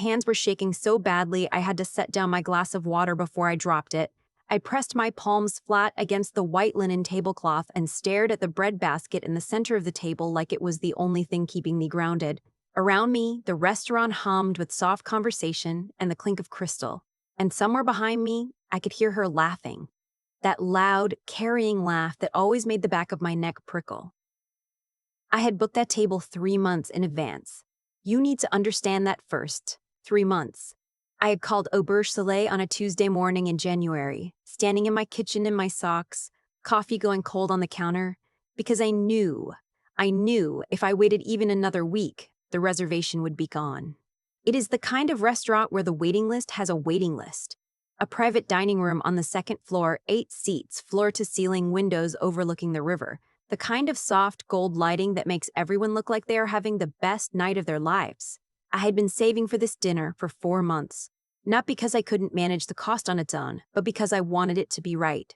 Hands were shaking so badly I had to set down my glass of water before I dropped it. I pressed my palms flat against the white linen tablecloth and stared at the bread basket in the center of the table like it was the only thing keeping me grounded. Around me, the restaurant hummed with soft conversation and the clink of crystal. And somewhere behind me, I could hear her laughing. That loud, carrying laugh that always made the back of my neck prickle. I had booked that table 3 months in advance. You need to understand that first. 3 months. I had called Auberge Soleil on a Tuesday morning in January, standing in my kitchen in my socks, coffee going cold on the counter, because I knew if I waited even another week, the reservation would be gone. It is the kind of restaurant where the waiting list has a waiting list. A private dining room on the second floor, 8 seats, floor-to-ceiling windows overlooking the river. The kind of soft gold lighting that makes everyone look like they are having the best night of their lives. I had been saving for this dinner for 4 months, not because I couldn't manage the cost on its own, but because I wanted it to be right.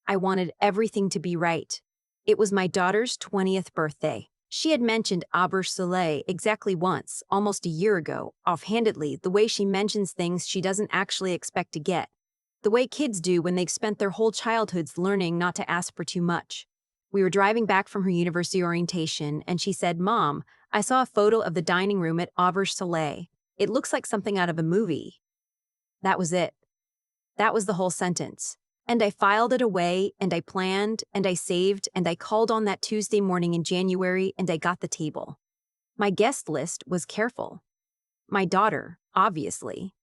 I wanted everything to be right. It was my daughter's 20th birthday. She had mentioned Auberge Soleil exactly once, almost a year ago, offhandedly, the way she mentions things she doesn't actually expect to get. The way kids do when they've spent their whole childhoods learning not to ask for too much. We were driving back from her university orientation, and she said, "Mom, I saw a photo of the dining room at Auberge Soleil. It looks like something out of a movie." That was it. That was the whole sentence. And I filed it away, and I planned, and I saved, and I called on that Tuesday morning in January, and I got the table. My guest list was careful. My daughter, obviously.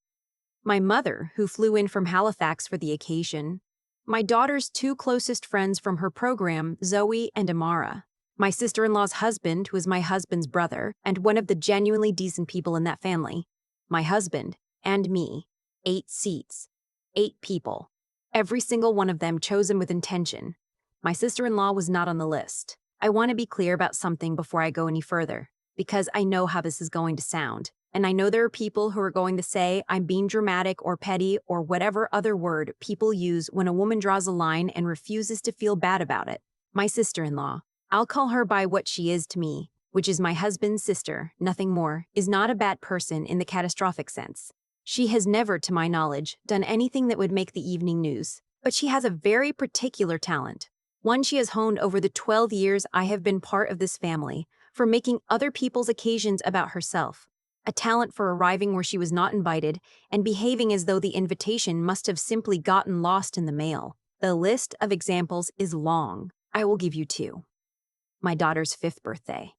My mother, who flew in from Halifax for the occasion. My daughter's 2 closest friends from her program, Zoe and Amara. My sister-in-law's husband, who is my husband's brother, and one of the genuinely decent people in that family. My husband, and me. 8 seats. 8 people. Every single one of them chosen with intention. My sister-in-law was not on the list. I want to be clear about something before I go any further, because I know how this is going to sound. And I know there are people who are going to say I'm being dramatic or petty or whatever other word people use when a woman draws a line and refuses to feel bad about it. My sister-in-law, I'll call her by what she is to me, which is my husband's sister, nothing more, is not a bad person in the catastrophic sense. She has never, to my knowledge, done anything that would make the evening news, but she has a very particular talent, one she has honed over the 12 years I have been part of this family, for making other people's occasions about herself. A talent for arriving where she was not invited and behaving as though the invitation must have simply gotten lost in the mail. The list of examples is long. I will give you 2. My daughter's 5th birthday.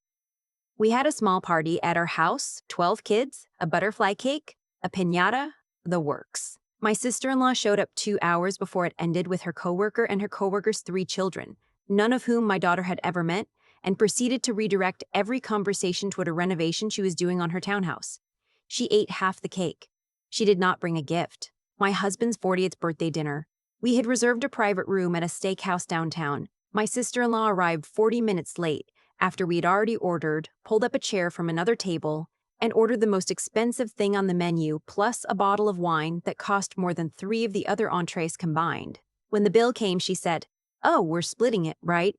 We had a small party at our house, 12 kids, a butterfly cake, a piñata, the works. My sister-in-law showed up 2 hours before it ended with her coworker and her coworker's 3 children, none of whom my daughter had ever met, and proceeded to redirect every conversation toward a renovation she was doing on her townhouse. She ate half the cake. She did not bring a gift. My husband's 40th birthday dinner. We had reserved a private room at a steakhouse downtown. My sister-in-law arrived 40 minutes late, after we had already ordered, pulled up a chair from another table, and ordered the most expensive thing on the menu, plus a bottle of wine that cost more than 3 of the other entrees combined. When the bill came, she said, "Oh, we're splitting it, right?"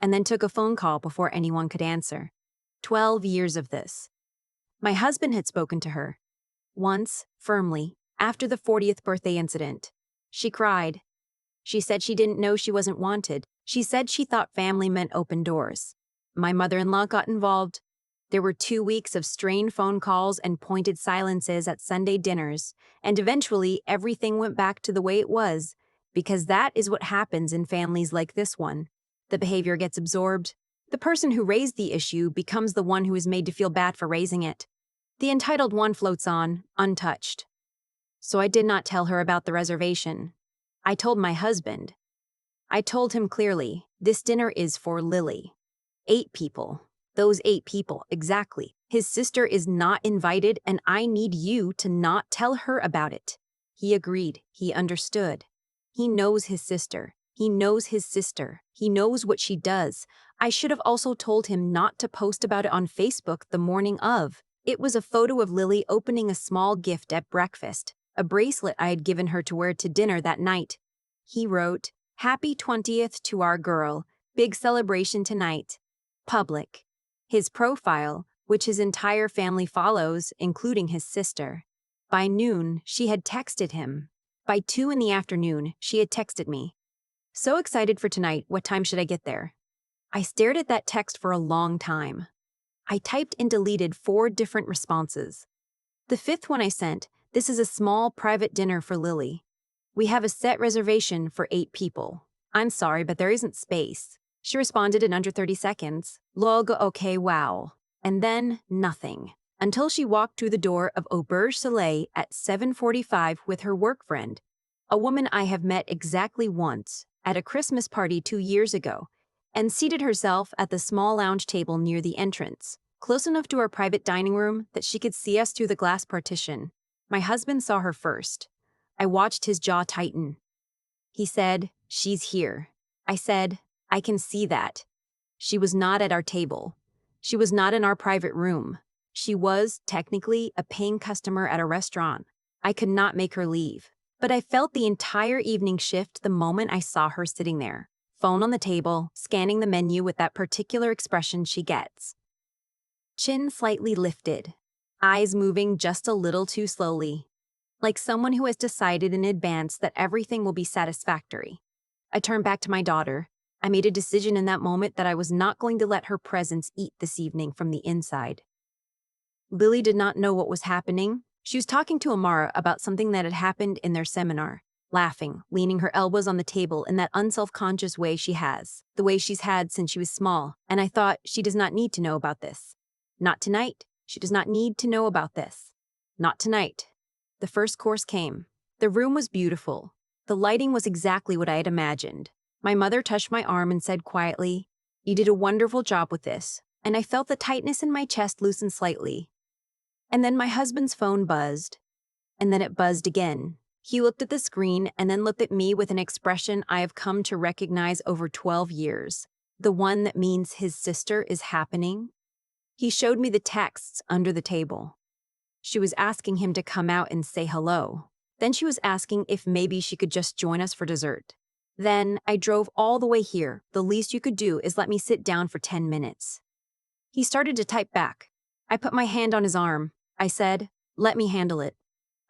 And then took a phone call before anyone could answer. 12 years of this. My husband had spoken to her. Once, firmly, after the 40th birthday incident. She cried. She said she didn't know she wasn't wanted. She said she thought family meant open doors. My mother-in-law got involved. There were 2 weeks of strained phone calls and pointed silences at Sunday dinners, and eventually everything went back to the way it was, because that is what happens in families like this one. The behavior gets absorbed. The person who raised the issue becomes the one who is made to feel bad for raising it. The entitled one floats on, untouched. So I did not tell her about the reservation. I told my husband. I told him clearly, this dinner is for Lily. 8 people. Those 8 people, exactly. His sister is not invited, and I need you to not tell her about it. He agreed. He understood. He knows his sister. He knows his sister. He knows what she does. I should have also told him not to post about it on Facebook the morning of. It was a photo of Lily opening a small gift at breakfast, a bracelet I had given her to wear to dinner that night. He wrote, "Happy 20th to our girl. Big celebration tonight. Public." His profile, which his entire family follows, including his sister. By noon, she had texted him. By 2 in the afternoon, she had texted me. So excited for tonight, what time should I get there? I stared at that text for a long time. I typed and deleted 4 different responses. The 5th one I sent, this is a small private dinner for Lily. We have a set reservation for 8 people. I'm sorry, but there isn't space. She responded in under 30 seconds. Log, okay, wow. And then, nothing. Until she walked through the door of Auberge Soleil at 7:45 with her work friend, a woman I have met exactly once, at a Christmas party 2 years ago, and seated herself at the small lounge table near the entrance, close enough to our private dining room that she could see us through the glass partition. My husband saw her first. I watched his jaw tighten. He said, "She's here." I said, "I can see that." She was not at our table. She was not in our private room. She was, technically, a paying customer at a restaurant. I could not make her leave. But I felt the entire evening shift the moment I saw her sitting there, phone on the table, scanning the menu with that particular expression she gets. Chin slightly lifted, eyes moving just a little too slowly, like someone who has decided in advance that everything will be satisfactory. I turned back to my daughter. I made a decision in that moment that I was not going to let her presence eat this evening from the inside. Lily did not know what was happening. She was talking to Amara about something that had happened in their seminar, laughing, leaning her elbows on the table in that unself-conscious way she has, the way she's had since she was small, and I thought, she does not need to know about this. Not tonight. She does not need to know about this. Not tonight. The first course came. The room was beautiful. The lighting was exactly what I had imagined. My mother touched my arm and said quietly, "You did a wonderful job with this," and I felt the tightness in my chest loosen slightly. And then my husband's phone buzzed, and then it buzzed again. He looked at the screen and then looked at me with an expression I have come to recognize over 12 years, the one that means his sister is happening. He showed me the texts under the table. She was asking him to come out and say hello. Then she was asking if maybe she could just join us for dessert. Then I drove all the way here. The least you could do is let me sit down for 10 minutes. He started to type back. I put my hand on his arm. I said, "Let me handle it."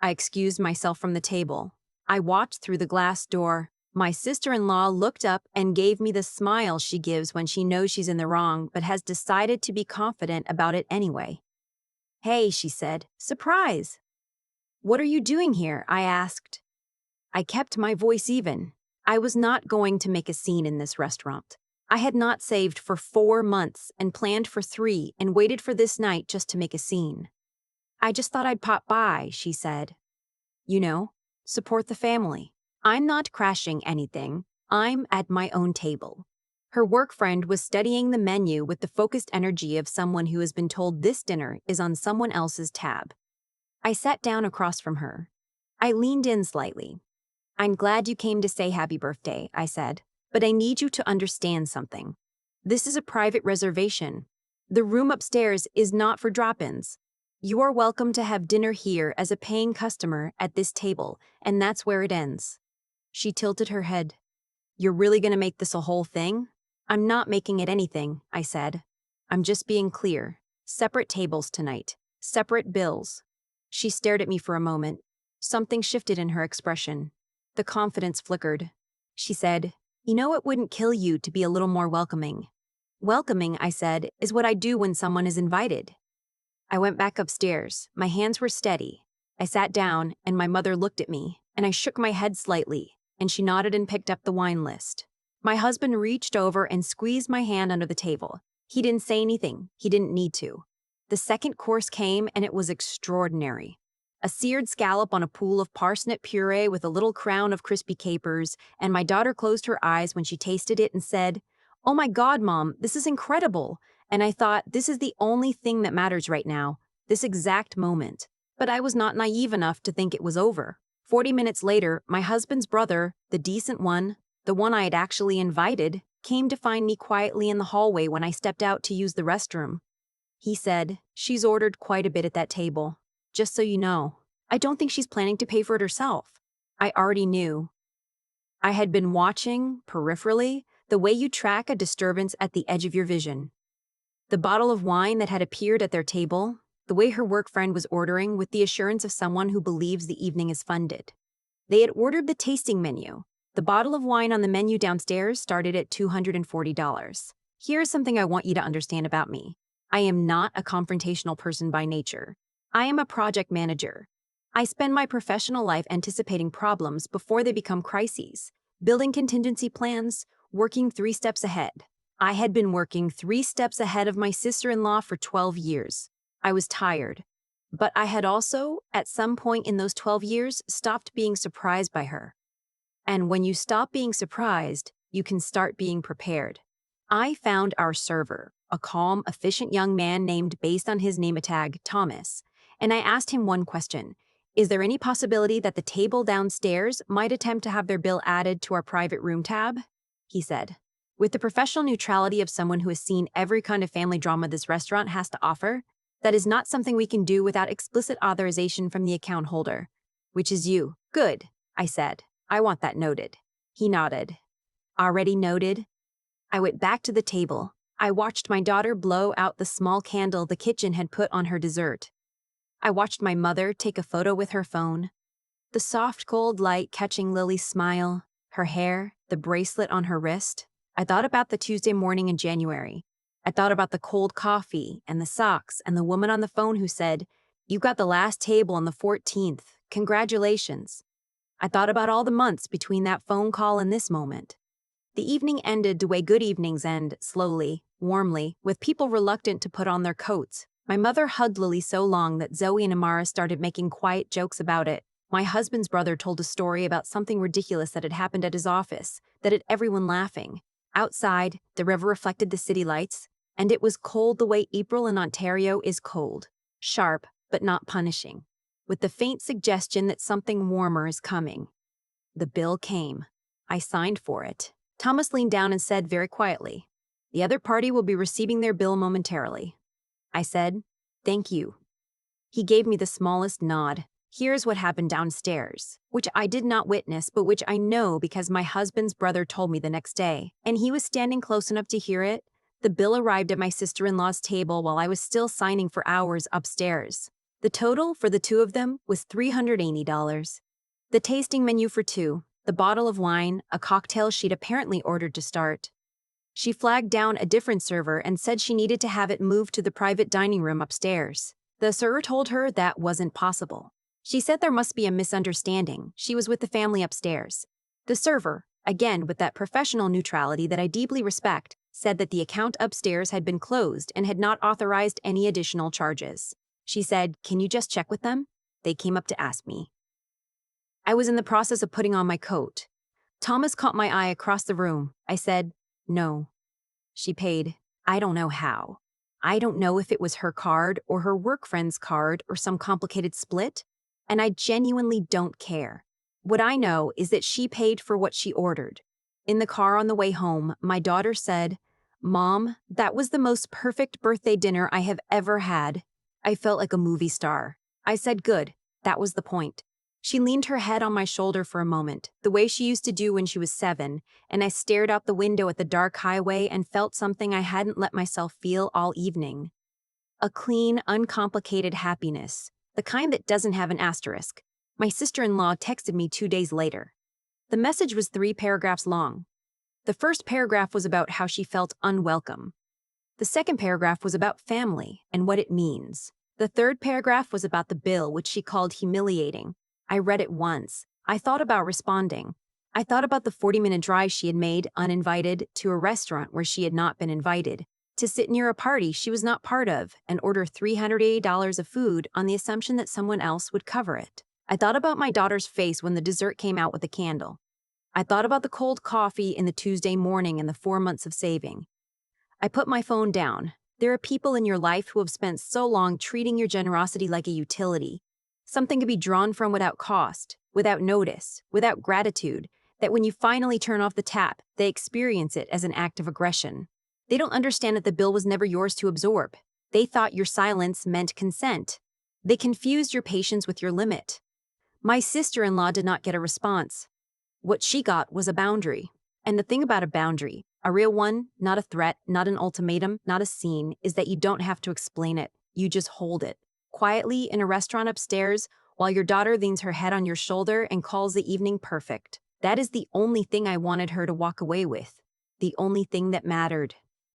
I excused myself from the table. I watched through the glass door. My sister-in-law looked up and gave me the smile she gives when she knows she's in the wrong but has decided to be confident about it anyway. "Hey," she said, "surprise." "What are you doing here?" I asked. I kept my voice even. I was not going to make a scene in this restaurant. I had not saved for 4 months and planned for 3 and waited for this night just to make a scene. "I just thought I'd pop by," she said. "You know, support the family. I'm not crashing anything. I'm at my own table." Her work friend was studying the menu with the focused energy of someone who has been told this dinner is on someone else's tab. I sat down across from her. I leaned in slightly. "I'm glad you came to say happy birthday," I said, "but I need you to understand something. This is a private reservation. The room upstairs is not for drop-ins. You are welcome to have dinner here as a paying customer at this table, and that's where it ends." She tilted her head. "You're really going to make this a whole thing?" "I'm not making it anything," I said. "I'm just being clear. Separate tables tonight. Separate bills." She stared at me for a moment. Something shifted in her expression. The confidence flickered. She said, "You know it wouldn't kill you to be a little more welcoming." "Welcoming," I said, "is what I do when someone is invited." I went back upstairs. My hands were steady. I sat down, and my mother looked at me, and I shook my head slightly, and she nodded and picked up the wine list. My husband reached over and squeezed my hand under the table. He didn't say anything. He didn't need to. The second course came, and it was extraordinary. A seared scallop on a pool of parsnip puree with a little crown of crispy capers, and my daughter closed her eyes when she tasted it and said, "Oh my God, Mom, this is incredible." And I thought, this is the only thing that matters right now, this exact moment. But I was not naive enough to think it was over. 40 minutes later, my husband's brother, the decent one, the one I had actually invited, came to find me quietly in the hallway when I stepped out to use the restroom. He said, "She's ordered quite a bit at that table. Just so you know. I don't think she's planning to pay for it herself." I already knew. I had been watching, peripherally, the way you track a disturbance at the edge of your vision. The bottle of wine that had appeared at their table, the way her work friend was ordering with the assurance of someone who believes the evening is funded. They had ordered the tasting menu. The bottle of wine on the menu downstairs started at $240. Here's something I want you to understand about me. I am not a confrontational person by nature. I am a project manager. I spend my professional life anticipating problems before they become crises, building contingency plans, working 3 steps ahead. I had been working 3 steps ahead of my sister-in-law for 12 years. I was tired. But I had also, at some point in those 12 years, stopped being surprised by her. And when you stop being surprised, you can start being prepared. I found our server, a calm, efficient young man named, based on his name tag, Thomas, and I asked him one question. Is there any possibility that the table downstairs might attempt to have their bill added to our private room tab? He said, with the professional neutrality of someone who has seen every kind of family drama this restaurant has to offer, that is not something we can do without explicit authorization from the account holder, which is you. Good, I said. I want that noted. He nodded. Already noted? I went back to the table. I watched my daughter blow out the small candle the kitchen had put on her dessert. I watched my mother take a photo with her phone. The soft cold light catching Lily's smile, her hair, the bracelet on her wrist. I thought about the Tuesday morning in January. I thought about the cold coffee and the socks and the woman on the phone who said, "You got the last table on the 14th. Congratulations." I thought about all the months between that phone call and this moment. The evening ended the way good evenings end, slowly, warmly, with people reluctant to put on their coats. My mother hugged Lily so long that Zoe and Amara started making quiet jokes about it. My husband's brother told a story about something ridiculous that had happened at his office, that had everyone laughing. Outside, the river reflected the city lights, and it was cold the way April in Ontario is cold. Sharp, but not punishing, with the faint suggestion that something warmer is coming. The bill came. I signed for it. Thomas leaned down and said very quietly, "The other party will be receiving their bill momentarily." I said, "Thank you." He gave me the smallest nod. Here's what happened downstairs, which I did not witness, but which I know because my husband's brother told me the next day, and he was standing close enough to hear it. The bill arrived at my sister-in-law's table while I was still signing for hours upstairs. The total for the two of them was $380. The tasting menu for 2, the bottle of wine, a cocktail she'd apparently ordered to start. She flagged down a different server and said she needed to have it moved to the private dining room upstairs. The server told her that wasn't possible. She said there must be a misunderstanding. She was with the family upstairs. The server, again with that professional neutrality that I deeply respect, said that the account upstairs had been closed and had not authorized any additional charges. She said, "Can you just check with them?" They came up to ask me. I was in the process of putting on my coat. Thomas caught my eye across the room. I said, "No." She paid. I don't know how. I don't know if it was her card or her work friend's card or some complicated split, and I genuinely don't care. What I know is that she paid for what she ordered. In the car on the way home, my daughter said, "Mom, that was the most perfect birthday dinner I have ever had." I felt like a movie star. I said, "Good, that was the point." She leaned her head on my shoulder for a moment, the way she used to do when she was 7, and I stared out the window at the dark highway and felt something I hadn't let myself feel all evening. A clean, uncomplicated happiness, the kind that doesn't have an asterisk. My sister-in-law texted me 2 days later. The message was 3 paragraphs long. The first paragraph was about how she felt unwelcome. The second paragraph was about family and what it means. The third paragraph was about the bill, which she called humiliating. I read it once. I thought about responding. I thought about the 40-minute drive she had made, uninvited, to a restaurant where she had not been invited, to sit near a party she was not part of and order $380 of food on the assumption that someone else would cover it. I thought about my daughter's face when the dessert came out with a candle. I thought about the cold coffee in the Tuesday morning and the 4 months of saving. I put my phone down. There are people in your life who have spent so long treating your generosity like a utility, something to be drawn from without cost, without notice, without gratitude, that when you finally turn off the tap, they experience it as an act of aggression. They don't understand that the bill was never yours to absorb. They thought your silence meant consent. They confused your patience with your limit. My sister-in-law did not get a response. What she got was a boundary. And the thing about a boundary, A real one, not a threat, not an ultimatum, not a scene, is that you don't have to explain it. You just hold it. Quietly in a restaurant upstairs, while your daughter leans her head on your shoulder and calls the evening perfect. That is the only thing I wanted her to walk away with. The only thing that mattered.